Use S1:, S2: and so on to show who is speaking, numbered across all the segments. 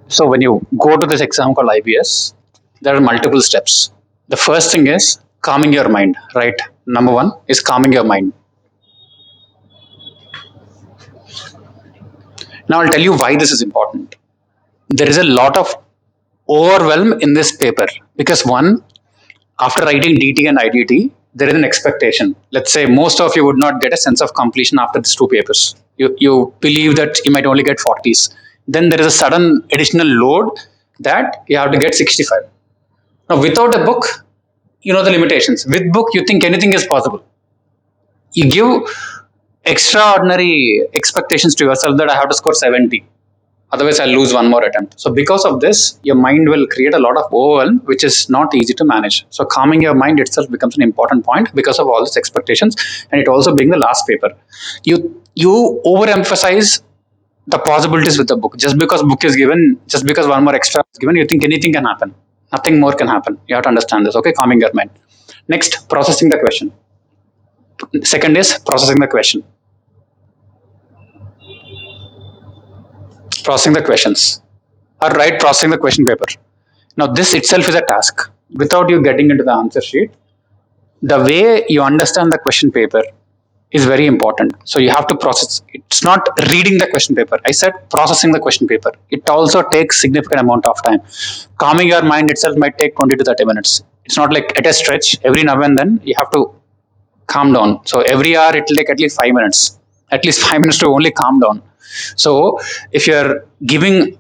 S1: So when you go to this exam called IBS, there are multiple steps. The first thing is calming your mind, right? Number one is calming your mind. Now I'll tell you why this is important. There is a lot of overwhelm in this paper because one, after writing DT and IDT, there is an expectation. Let's say most of you would not get a sense of completion after these two papers. You believe that you might only get 40s. Then there is a sudden additional load that you have to get 65. Now, without a book, you know the limitations. With book, you think anything is possible. You give extraordinary expectations to yourself that I have to score 70. Otherwise, I'll lose one more attempt. So, because of this, your mind will create a lot of overwhelm, which is not easy to manage. So, calming your mind itself becomes an important point because of all these expectations, and it also being the last paper. You overemphasize the possibilities with the book. Just because book is given, just because one more extra is given, you think anything can happen. Nothing more can happen. You have to understand this. Okay, calming your mind. Next, processing the question. Second is processing the question. Processing the questions. Or write processing the question paper. Now, this itself is a task. Without you getting into the answer sheet, the way you understand the question paper is very important. So you have to process. It's not reading the question paper. I said processing the question paper. It also takes significant amount of time. Calming your mind itself might take 20 to 30 minutes. It's not like at a stretch. Every now and then you have to calm down. So every hour it will take at least 5 minutes. At least 5 minutes to only calm down. So if you're giving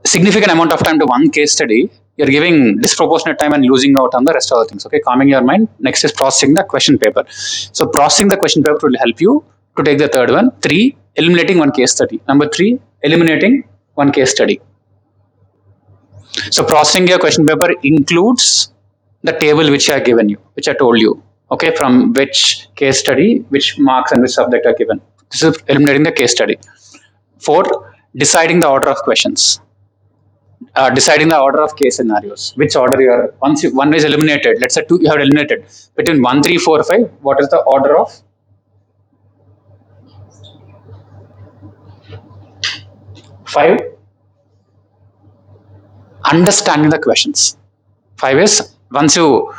S1: significant amount of time to one case study, you're giving disproportionate time and losing out on the rest of the things. Okay, calming your mind. Next is processing the question paper. So processing the question paper will help you to take the third one. Three, eliminating one case study. Number three, eliminating one case study. So processing your question paper includes the table which I have given you, which I told you. Okay, from which case study, which marks and which subject are given. This is eliminating the case study. Four, deciding the order of questions. Deciding the order of case scenarios, which order you are. Once one is eliminated, let's say two you have eliminated between 1, 3, 4, 5. What is the order of 5? Understanding the questions. 5 is once you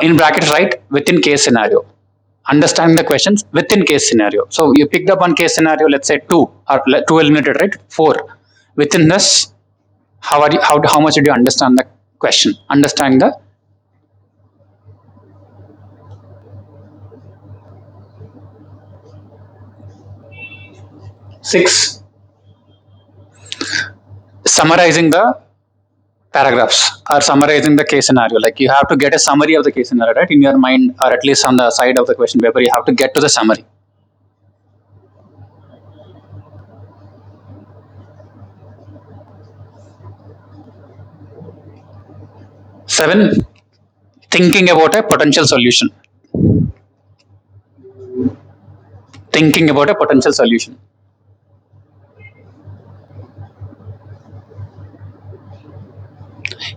S1: in brackets write within case scenario. Understanding the questions within case scenario. So you picked up one case scenario. Let's say two or two eliminated, right? 4. Within this, how much did you understand the question? Understanding the 6, summarizing the paragraphs or summarizing the case scenario. Like you have to get a summary of the case scenario, right? In your mind, or at least on the side of the question paper, you have to get to the summary. 7, thinking about a potential solution. Thinking about a potential solution.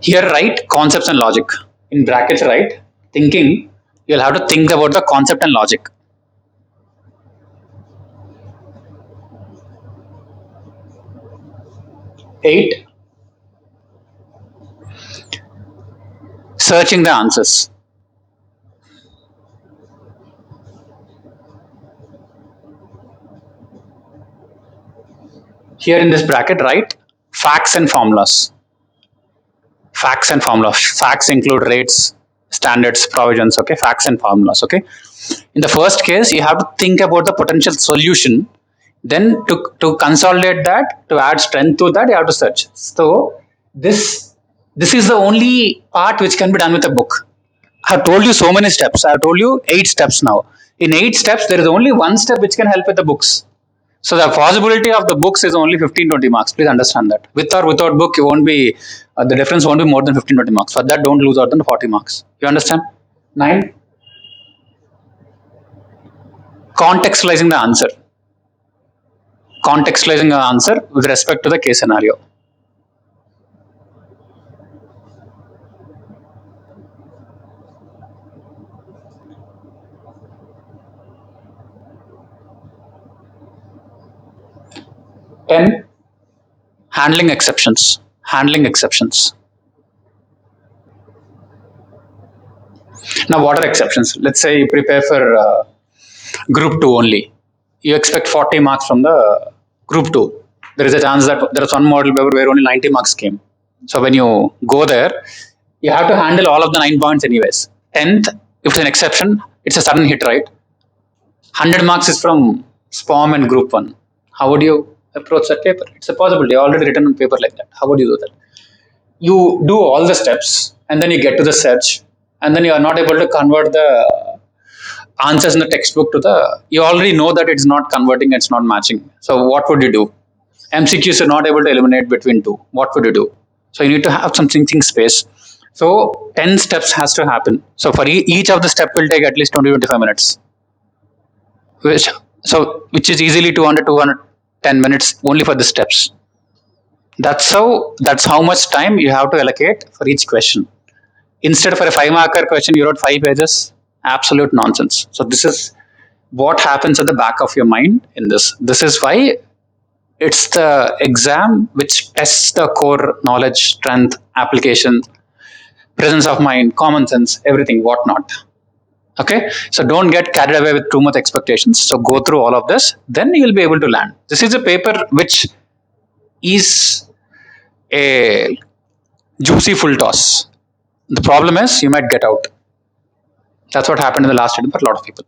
S1: Here, write concepts and logic. In brackets, write thinking. You'll have to think about the concept and logic. 8, searching the answers. Here in this bracket, write facts and formulas. Facts and formulas. Facts include rates, standards, provisions. Okay, facts and formulas. Okay. In the first case, you have to think about the potential solution. Then to consolidate that, to add strength to that, you have to search. So this is the only part which can be done with a book. I have told you so many steps. I have told you 8 steps now. In 8 steps, there is only one step which can help with the books. So the possibility of the books is only 15-20 marks. Please understand that. With or without book, you won't be the difference won't be more than 15-20 marks. For that, don't lose out than 40 marks. You understand? 9, contextualizing the answer. Contextualizing the answer with respect to the case scenario. 10, Handling exceptions. Handling exceptions. Now, what are exceptions? Let's say you prepare for group 2 only. You expect 40 marks from the group 2. There is a chance that there is one model paper where only 90 marks came. So when you go there, you have to handle all of the 9 points anyways. 10th, if it's an exception, it's a sudden hit, right? 100 marks is from SPOM and group 1. How would you approach that paper? It's a possibility, already written on paper like that. How would you do that? You do all the steps and then you get to the search, and then you are not able to convert the answers in the textbook to the, you already know that it's not converting, it's not matching. So what would you do? MCQs are not able to eliminate between two. What would you do? So you need to have some thinking space. So 10 steps has to happen. So for each of the step will take at least 20-25 minutes, which is easily 210 minutes only for the steps. That's how much time you have to allocate for each question. Instead, for a 5 marker question you wrote 5 pages. Absolute nonsense. So this is what happens at the back of your mind in this is why it's the exam which tests the core knowledge, strength, application, presence of mind, common sense, everything, whatnot. Okay, so don't get carried away with too much expectations. So go through all of this, then you'll be able to land. This is a paper which is a juicy full toss. The problem is you might get out. That's what happened in the last attempt for a lot of people.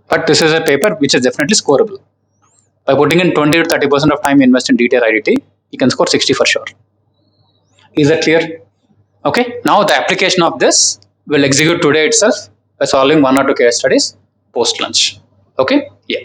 S1: But this is a paper which is definitely scoreable. By putting in 20 to 30% of time you invest in DT or IDT, you can score 60 for sure. Is that clear? Okay, now the application of this will execute today itself by solving 1 or 2 case studies post lunch. Okay, yeah.